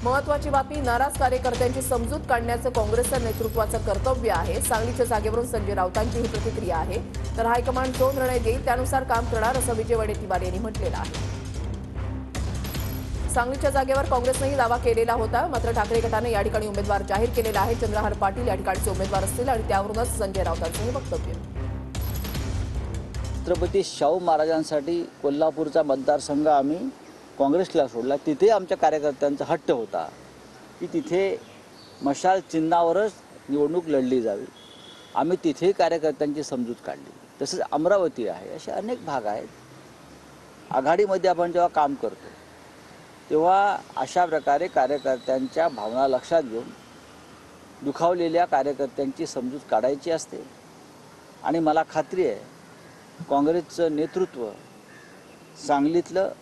महत्वाची बातमी, नाराज कार्यकर्त्यांची समजूत काढण्याचं काँग्रेसच्या नेतृत्वाचं कर्तव्य आहे। सांगलीच्या जागेवरून संजय राऊतांची ही प्रतिक्रिया आहे। तर हायकमांड जो निर्णय देईल त्यानुसार काम करणार असं विजय वडेट्टीवार यांनी म्हटलेलं आहे। सांगलीच्या जागेवर काँग्रेसनेही दावा केलेला होता, मात्र ठाकरे गटाने या ठिकाणी उमेदवार जाहीर केलेला आहे। चंद्रहार पाटील या ठिकाणचे उमेदवार असतील आणि त्यावरूनच संजय राऊतांचं हे वक्तव्य। छत्रपती शाहू महाराजांसाठी कोल्हापूरचा मतदारसंघ आम्ही काँग्रेसला सोडला। तिथे आमच्या कार्यकर्त्यांचा हट्ट होता की तिथे मशाल चिन्हावरच निवडणूक लढली जावी। आम्ही तिथे कार्यकर्त्यांची समजूत काढली। तसेच अमरावती आहे, असे अनेक भाग आहेत। आघाडीमध्ये आपण जेव्हा काम करतो तेव्हा अशा प्रकारे कार्यकर्त्यांच्या भावना लक्षात घेऊन दुखावलेल्या कार्यकर्त्यांची समजूत काढायची असते। आणि मला खात्री आहे काँग्रेसचं नेतृत्व सांगलीतलं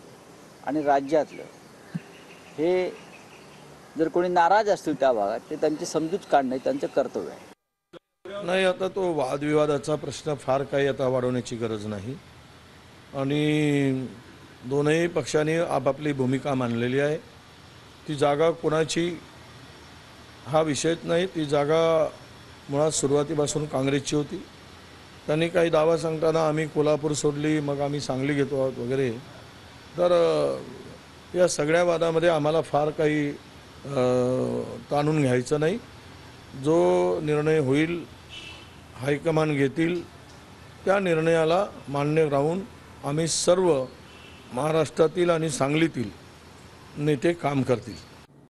आणि राज्यातलं हे जर कोणी नाराज असतील त्या भागात ते त्यांची समजूत काढणे त्यांचं कर्तव्य आहे। नाही, आता तो वादविवादाचा प्रश्न फार काही आता वाढवण्याची गरज नाही आणि दोनही पक्षांनी आपापली भूमिका मांडलेली आहे। ती जागा कोणाची हा विषयच नाही। ती जागा मुळात सुरुवातीपासून काँग्रेसची होती। त्यांनी काही दावा सांगताना आम्ही कोल्हापूर सोडली, मग आम्ही सांगली घेतो आहोत वगैरे, तर या सगळ्या वादामध्ये आम्हाला फार काही ताणून घ्यायचं नाही। जो निर्णय होईल हायकमांड घेतील त्या निर्णयाला मान्य राहून आम्ही सर्व महाराष्ट्रातील आणि सांगलीतील नेते काम करतील।